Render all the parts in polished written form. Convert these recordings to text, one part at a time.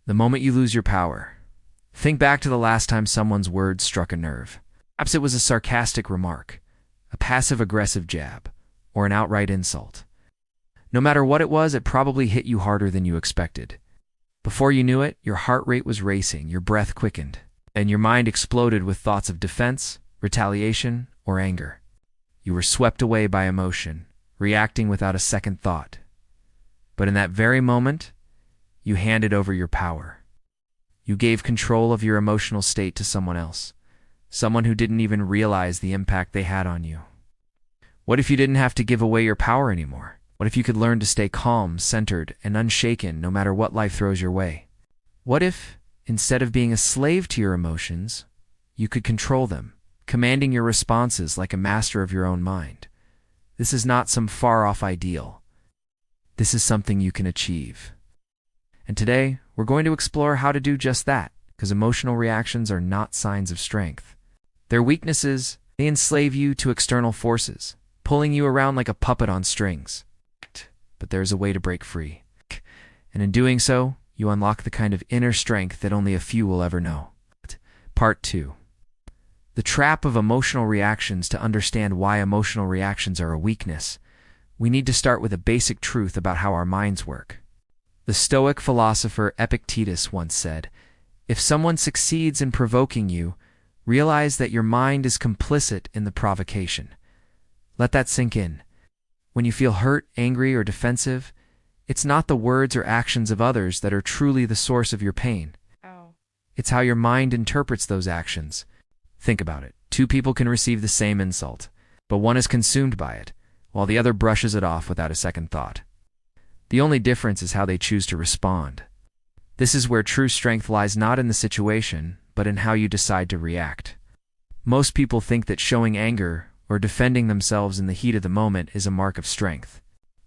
The moment you lose your power. Think back to the last time someone's words struck a nerve. Perhaps it was a sarcastic remark, a passive-aggressive jab, or an outright insult. No matter what it was, it probably hit you harder than you expected. Before you knew it, your heart rate was racing, your breath quickened, and your mind exploded with thoughts of defense, retaliation, or anger. You were swept away by emotion, reacting without a second thought. But in that very moment, you handed over your power. You gave control of your emotional state to someone else, someone who didn't even realize the impact they had on you. What if you didn't have to give away your power anymore? What if you could learn to stay calm, centered, and unshaken no matter what life throws your way? What if, instead of being a slave to your emotions, you could control them, commanding your responses like a master of your own mind? This is not some far-off ideal. This is something you can achieve. And today, we're going to explore how to do just that, because emotional reactions are not signs of strength. They're weaknesses. They enslave you to external forces, pulling you around like a puppet on strings. But there's a way to break free. And in doing so, you unlock the kind of inner strength that only a few will ever know. Part 2. The trap of emotional reactions. To understand why emotional reactions are a weakness, we need to start with a basic truth about how our minds work. The Stoic philosopher Epictetus once said, "If someone succeeds in provoking you, realize that your mind is complicit in the provocation." Let that sink in. When you feel hurt, angry, or defensive, it's not the words or actions of others that are truly the source of your pain. It's how your mind interprets those actions. Think about it. Two people can receive the same insult, but one is consumed by it, while the other brushes it off without a second thought. The only difference is how they choose to respond. This is where true strength lies, not in the situation, but in how you decide to react. Most people think that showing anger or defending themselves in the heat of the moment is a mark of strength.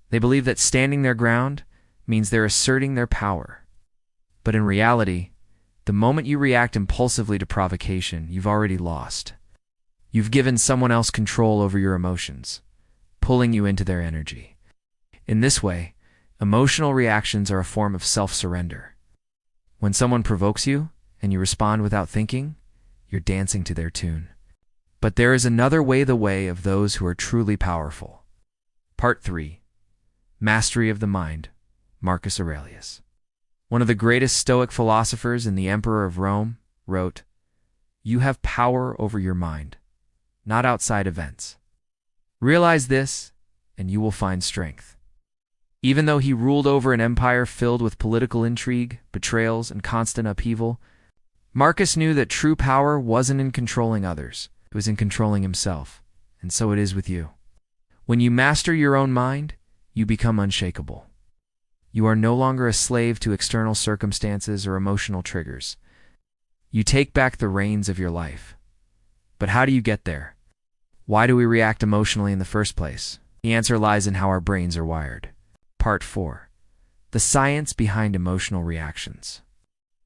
They believe that standing their ground means they're asserting their power. But in reality, the moment you react impulsively to provocation, you've already lost. You've given someone else control over your emotions, pulling you into their energy. In this way, emotional reactions are a form of self-surrender. When someone provokes you and you respond without thinking, you're dancing to their tune. But there is another way, the way of those who are truly powerful. Part 3. Mastery of the Mind. Marcus Aurelius, one of the greatest Stoic philosophers and the Emperor of Rome, wrote, "You have power over your mind, not outside events. Realize this, and you will find strength." Even though he ruled over an empire filled with political intrigue, betrayals, and constant upheaval, Marcus knew that true power wasn't in controlling others. It was in controlling himself, and so it is with you. When you master your own mind, you become unshakable. You are no longer a slave to external circumstances or emotional triggers. You take back the reins of your life. But how do you get there? Why do we react emotionally in the first place? The answer lies in how our brains are wired. Part 4. The science behind emotional reactions.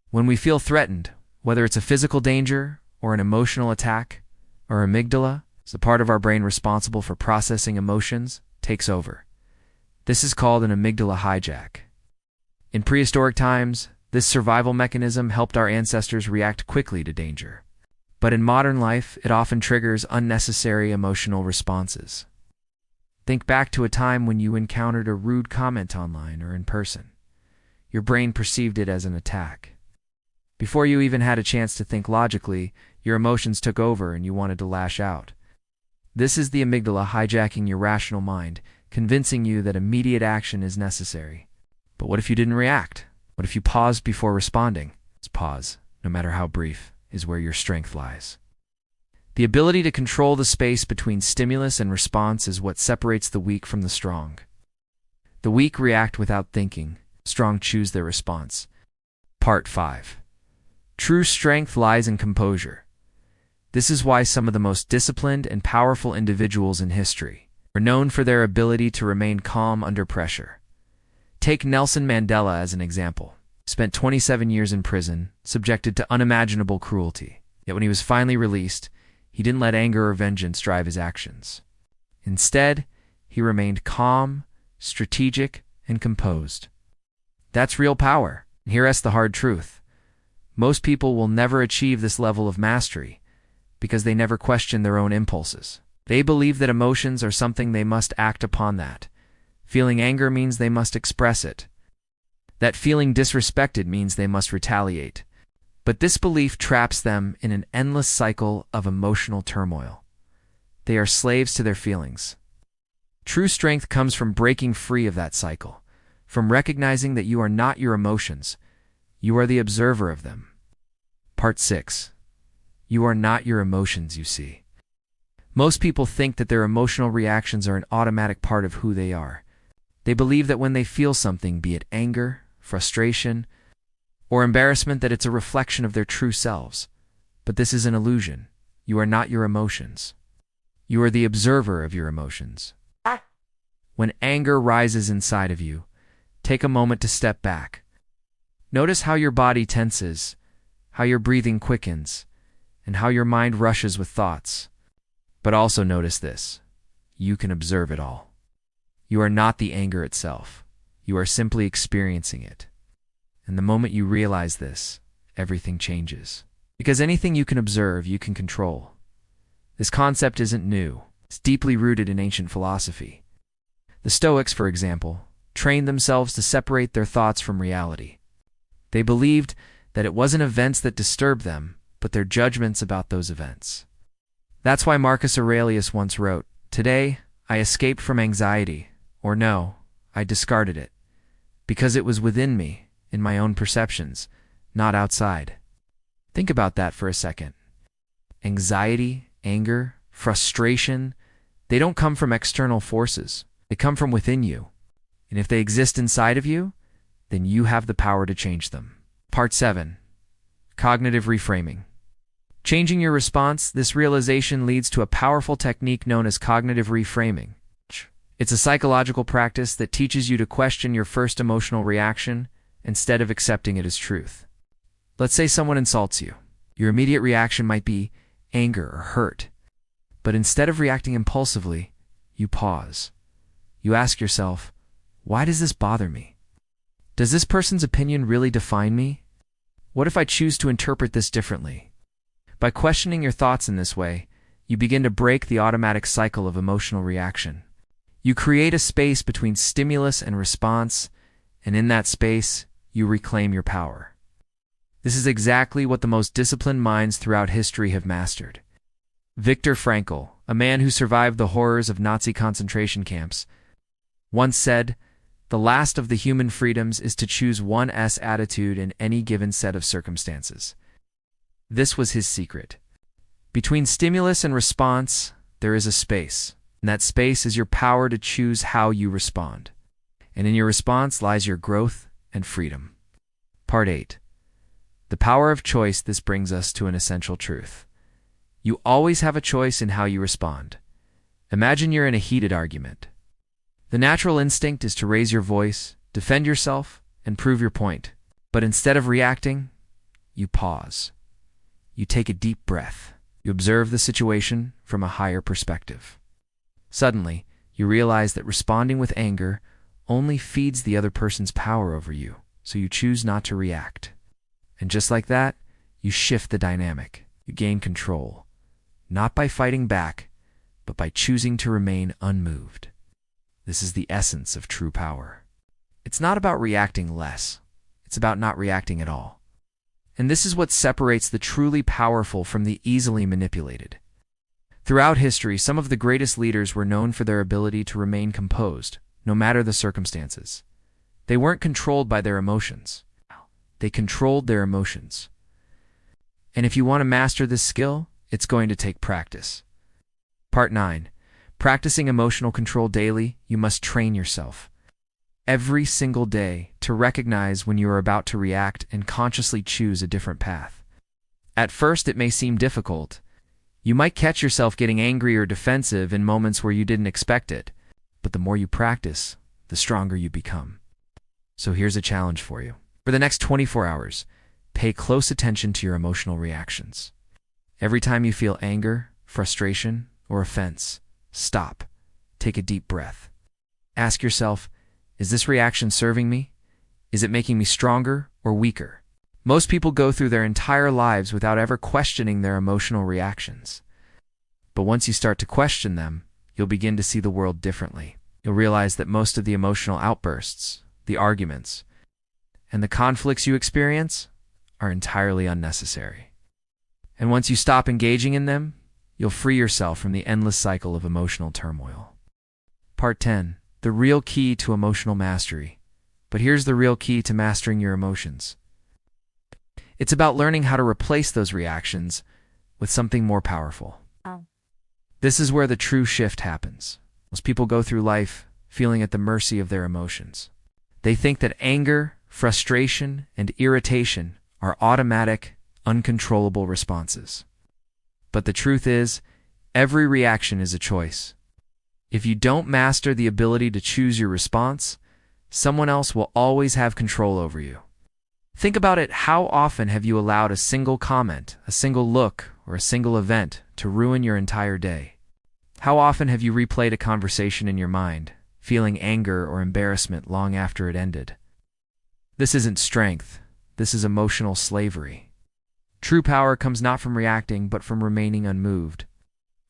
When we feel threatened, whether it's a physical danger or an emotional attack, our amygdala, the part of our brain responsible for processing emotions, takes over. This is called an amygdala hijack. In prehistoric times, this survival mechanism helped our ancestors react quickly to danger. But in modern life, it often triggers unnecessary emotional responses. Think back to a time when you encountered a rude comment online or in person. Your brain perceived it as an attack. Before you even had a chance to think logically, your emotions took over and you wanted to lash out. This is the amygdala hijacking your rational mind, convincing you that immediate action is necessary. But what if you didn't react? What if you paused before responding? This pause, no matter how brief, is where your strength lies. The ability to control the space between stimulus and response is what separates the weak from the strong. The weak react without thinking. Strong choose their response. Part 5. True strength lies in composure. This is why some of the most disciplined and powerful individuals in history are known for their ability to remain calm under pressure. Take Nelson Mandela as an example. He spent 27 years in prison, subjected to unimaginable cruelty. Yet when he was finally released, he didn't let anger or vengeance drive his actions. Instead, he remained calm, strategic, and composed. That's real power. And here's the hard truth. Most people will never achieve this level of mastery because they never question their own impulses. They believe that emotions are something they must act upon that. Feeling anger means they must express it. That feeling disrespected means they must retaliate. But this belief traps them in an endless cycle of emotional turmoil. They are slaves to their feelings. True strength comes from breaking free of that cycle, from recognizing that you are not your emotions, you are the observer of them. Part 6. You are not your emotions, you see. Most people think that their emotional reactions are an automatic part of who they are. They believe that when they feel something, be it anger, frustration, or embarrassment, that it's a reflection of their true selves. But this is an illusion. You are not your emotions. You are the observer of your emotions. When anger rises inside of you, take a moment to step back. Notice how your body tenses, how your breathing quickens, and how your mind rushes with thoughts. But also notice this. You can observe it all. You are not the anger itself. You are simply experiencing it. And the moment you realize this, everything changes. Because anything you can observe, you can control. This concept isn't new. It's deeply rooted in ancient philosophy. The Stoics, for example, trained themselves to separate their thoughts from reality. They believed that it wasn't events that disturbed them, but their judgments about those events. That's why Marcus Aurelius once wrote, "Today, I escaped from anxiety," or no, I discarded it, because it was within me, in my own perceptions, not outside. Think about that for a second. Anxiety, anger, frustration, they don't come from external forces. They come from within you. And if they exist inside of you, then you have the power to change them. Part 7. Cognitive reframing. Changing your response, this realization leads to a powerful technique known as cognitive reframing. It's a psychological practice that teaches you to question your first emotional reaction instead of accepting it as truth. Let's say someone insults you. Your immediate reaction might be anger or hurt. But instead of reacting impulsively, you pause. You ask yourself, why does this bother me? Does this person's opinion really define me? What if I choose to interpret this differently? By questioning your thoughts in this way, you begin to break the automatic cycle of emotional reaction. You create a space between stimulus and response, and in that space, you reclaim your power. This is exactly what the most disciplined minds throughout history have mastered. Viktor Frankl, a man who survived the horrors of Nazi concentration camps, once said, "The last of the human freedoms is to choose one's attitude in any given set of circumstances." This was his secret. Between stimulus and response, there is a space, and that space is your power to choose how you respond. And in your response lies your growth and freedom. Part 8. The power of choice. This brings us to an essential truth. You always have a choice in how you respond. Imagine you're in a heated argument. The natural instinct is to raise your voice, defend yourself, and prove your point. But instead of reacting, you pause. You take a deep breath. You observe the situation from a higher perspective. Suddenly, you realize that responding with anger only feeds the other person's power over you, so you choose not to react. And just like that, you shift the dynamic. You gain control, not by fighting back, but by choosing to remain unmoved. This is the essence of true power. It's not about reacting less. It's about not reacting at all. And this is what separates the truly powerful from the easily manipulated. Throughout history, some of the greatest leaders were known for their ability to remain composed, no matter the circumstances. They weren't controlled by their emotions. They controlled their emotions. And if you want to master this skill, it's going to take practice. Part 9. Practicing emotional control daily, you must train yourself. Every single day to recognize when you are about to react and consciously choose a different path. At first, it may seem difficult. You might catch yourself getting angry or defensive in moments where you didn't expect it. But the more you practice, the stronger you become. So here's a challenge for you. For the next 24 hours, pay close attention to your emotional reactions. Every time you feel anger, frustration, or offense, stop. Take a deep breath. Ask yourself, is this reaction serving me? Is it making me stronger or weaker? Most people go through their entire lives without ever questioning their emotional reactions. But once you start to question them, you'll begin to see the world differently. You'll realize that most of the emotional outbursts, the arguments, and the conflicts you experience are entirely unnecessary. And once you stop engaging in them, you'll free yourself from the endless cycle of emotional turmoil. Part 10. The real key to emotional mastery. But here's the real key to mastering your emotions. It's about learning how to replace those reactions with something more powerful. This is where the true shift happens. Most people go through life feeling at the mercy of their emotions. They think that anger, frustration, and irritation are automatic, uncontrollable responses. But the truth is, every reaction is a choice. If you don't master the ability to choose your response, someone else will always have control over you. Think about it. How often have you allowed a single comment, a single look, or a single event to ruin your entire day? How often have you replayed a conversation in your mind, feeling anger or embarrassment long after it ended? This isn't strength. This is emotional slavery. True power comes not from reacting, but from remaining unmoved.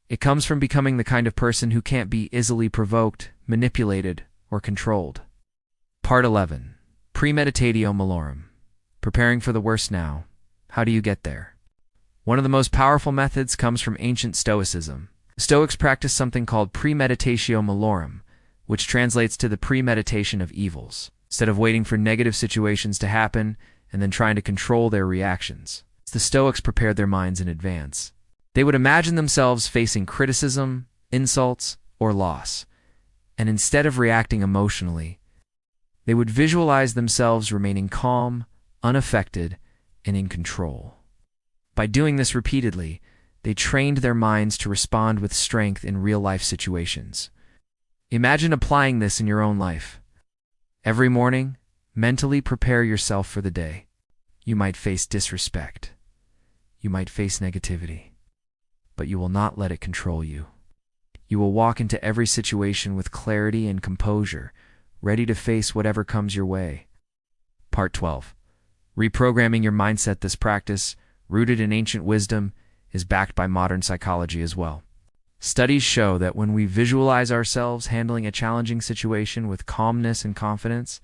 It comes from becoming the kind of person who can't be easily provoked, manipulated, or controlled. Part 11. Premeditatio malorum. Preparing for the worst now. How do you get there? One of the most powerful methods comes from ancient Stoicism. Stoics practice something called premeditatio malorum, which translates to the premeditation of evils. Instead of waiting for negative situations to happen and then trying to control their reactions, the Stoics prepared their minds in advance. They would imagine themselves facing criticism, insults, or loss, and instead of reacting emotionally, they would visualize themselves remaining calm, unaffected, and in control. By doing this repeatedly, they trained their minds to respond with strength in real-life situations. Imagine applying this in your own life. Every morning, mentally prepare yourself for the day. You might face disrespect. You might face negativity. But you will not let it control you. You will walk into every situation with clarity and composure, ready to face whatever comes your way. Part 12. Reprogramming your mindset. This practice, rooted in ancient wisdom, is backed by modern psychology as well. Studies show that when we visualize ourselves handling a challenging situation with calmness and confidence,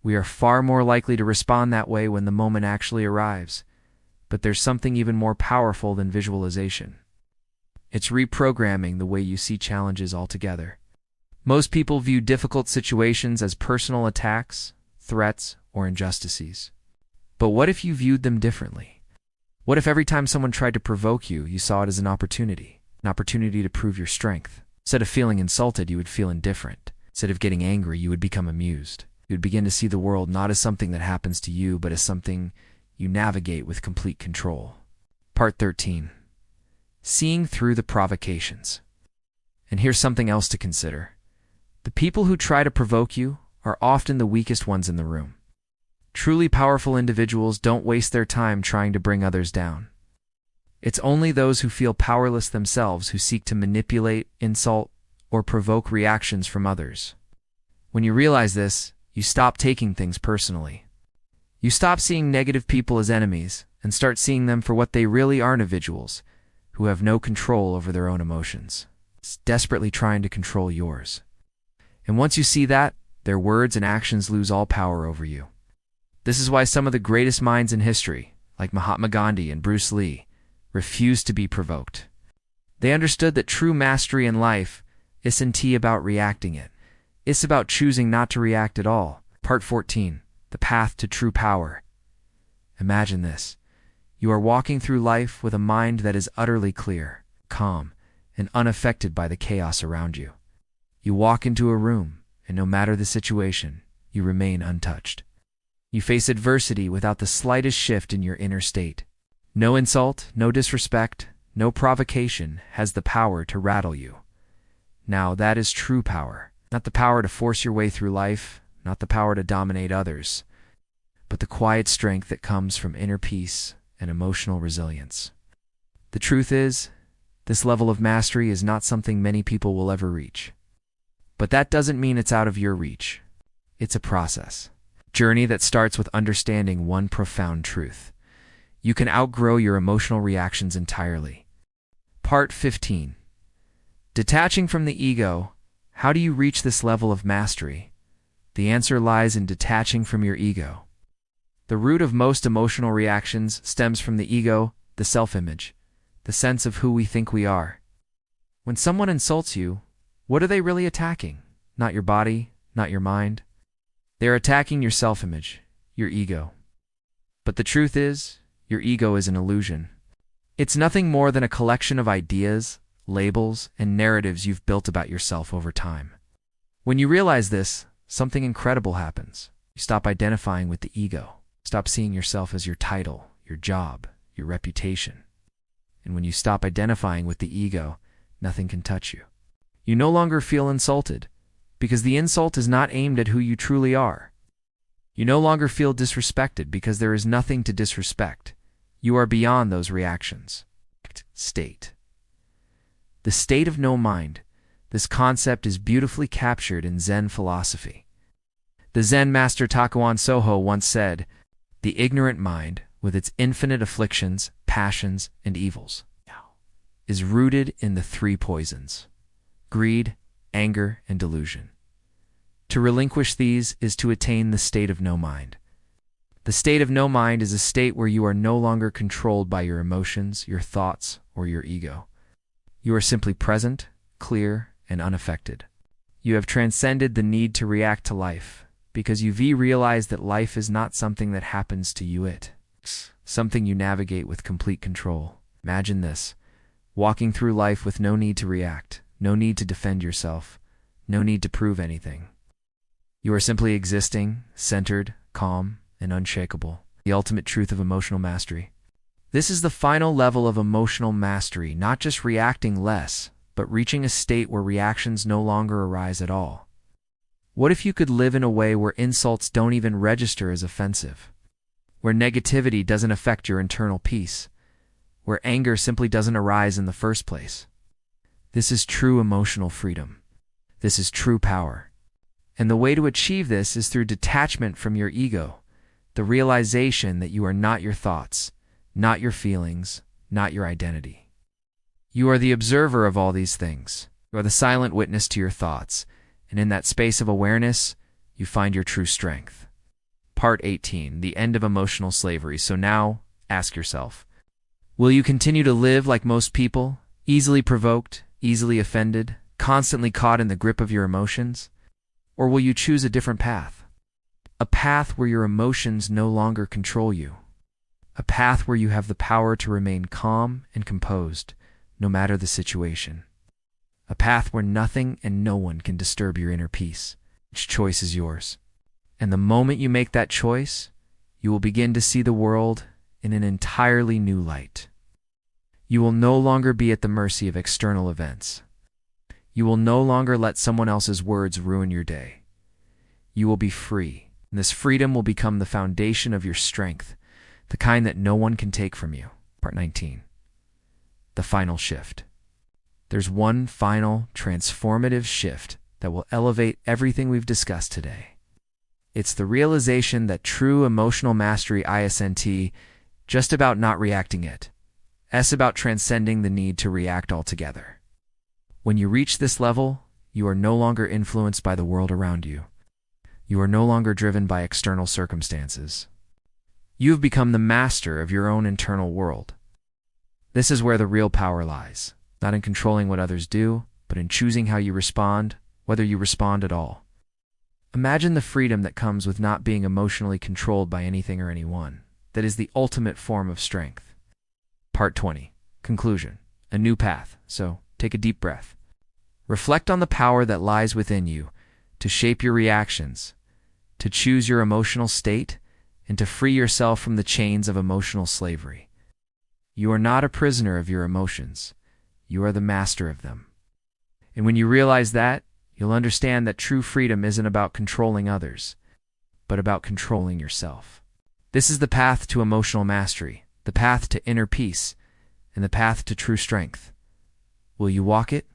we are far more likely to respond that way when the moment actually arrives. But there's something even more powerful than visualization. It's reprogramming the way you see challenges altogether. Most people view difficult situations as personal attacks, threats, or injustices. But what if you viewed them differently? What if every time someone tried to provoke you, you saw it as an opportunity to prove your strength? Instead of feeling insulted, you would feel indifferent. Instead of getting angry, you would become amused. You would begin to see the world not as something that happens to you, but as something you navigate with complete control. Part 13. Seeing through the provocations. And here's something else to consider. The people who try to provoke you are often the weakest ones in the room. Truly powerful individuals don't waste their time trying to bring others down. It's only those who feel powerless themselves who seek to manipulate, insult, or provoke reactions from others. When you realize this, you stop taking things personally. You stop seeing negative people as enemies and start seeing them for what they really are: individuals who have no control over their own emotions, desperately trying to control yours. And once you see that, their words and actions lose all power over you. This is why some of the greatest minds in history, like Mahatma Gandhi and Bruce Lee, refused to be provoked. They understood that true mastery in life isn't about reacting it. It's about choosing not to react at all. Part 14. The path to true power. Imagine this. You are walking through life with a mind that is utterly clear, calm, and unaffected by the chaos around you. You walk into a room, and no matter the situation, you remain untouched. You face adversity without the slightest shift in your inner state. No insult, no disrespect, no provocation has the power to rattle you. Now that is true power. Not the power to force your way through life, not the power to dominate others, but the quiet strength that comes from inner peace and emotional resilience. The truth is, this level of mastery is not something many people will ever reach. But that doesn't mean it's out of your reach. It's a process. journey that starts with understanding one profound truth. You can outgrow your emotional reactions entirely. Part 15. Detaching from the ego. How do you reach this level of mastery? The answer lies in detaching from your ego. The root of most emotional reactions stems from the ego, the self-image, the sense of who we think we are. When someone insults you, what are they really attacking? Not your body, not your mind. They're attacking your self-image, your ego. But the truth is, your ego is an illusion. It's nothing more than a collection of ideas, labels, and narratives you've built about yourself over time. When you realize this, something incredible happens. You stop identifying with the ego. Stop seeing yourself as your title, your job, your reputation. And when you stop identifying with the ego, nothing can touch you. You no longer feel insulted, because the insult is not aimed at who you truly are. You no longer feel disrespected because there is nothing to disrespect. You are beyond those reactions. State. The state of no mind. This concept is beautifully captured in Zen philosophy. The Zen master Takuan Soho once said, "The ignorant mind, with its infinite afflictions, passions, and evils, is rooted in the three poisons: greed, anger, and delusion. To relinquish these is to attain the state of no mind." The state of no mind is a state where you are no longer controlled by your emotions, your thoughts, or your ego. You are simply present, clear, and unaffected. You have transcended the need to react to life, because you realize that life is not something that happens to you, it's something you navigate with complete control. Imagine this: walking through life with no need to react, no need to defend yourself, no need to prove anything. You are simply existing, centered, calm, and unshakable. The ultimate truth of emotional mastery. This is the final level of emotional mastery, not just reacting less, but reaching a state where reactions no longer arise at all. What if you could live in a way where insults don't even register as offensive? Where negativity doesn't affect your internal peace? Where anger simply doesn't arise in the first place? This is true emotional freedom. This is true power. And the way to achieve this is through detachment from your ego, the realization that you are not your thoughts, not your feelings, not your identity. You are the observer of all these things. You are the silent witness to your thoughts, and in that space of awareness, you find your true strength. Part 18, the end of emotional slavery. So now, ask yourself, will you continue to live like most people, easily provoked, easily offended, constantly caught in the grip of your emotions? Or will you choose a different path? A path where your emotions no longer control you. A path where you have the power to remain calm and composed, no matter the situation. A path where nothing and no one can disturb your inner peace. Each choice is yours. And the moment you make that choice, you will begin to see the world in an entirely new light. You will no longer be at the mercy of external events. You will no longer let someone else's words ruin your day. You will be free, and this freedom will become the foundation of your strength, the kind that no one can take from you. Part 19. The final shift. There's one final, transformative shift that will elevate everything we've discussed today. It's the realization that true emotional mastery isn't just about not reacting it. It's about transcending the need to react altogether. When you reach this level, you are no longer influenced by the world around you. You are no longer driven by external circumstances. You have become the master of your own internal world. This is where the real power lies, not in controlling what others do, but in choosing how you respond, whether you respond at all. Imagine the freedom that comes with not being emotionally controlled by anything or anyone. That is the ultimate form of strength. Part 20. Conclusion. A new path. So, take a deep breath. Reflect on the power that lies within you to shape your reactions, to choose your emotional state, and to free yourself from the chains of emotional slavery. You are not a prisoner of your emotions. You are the master of them. And when you realize that, you'll understand that true freedom isn't about controlling others, but about controlling yourself. This is the path to emotional mastery, the path to inner peace, and the path to true strength. Will you walk it?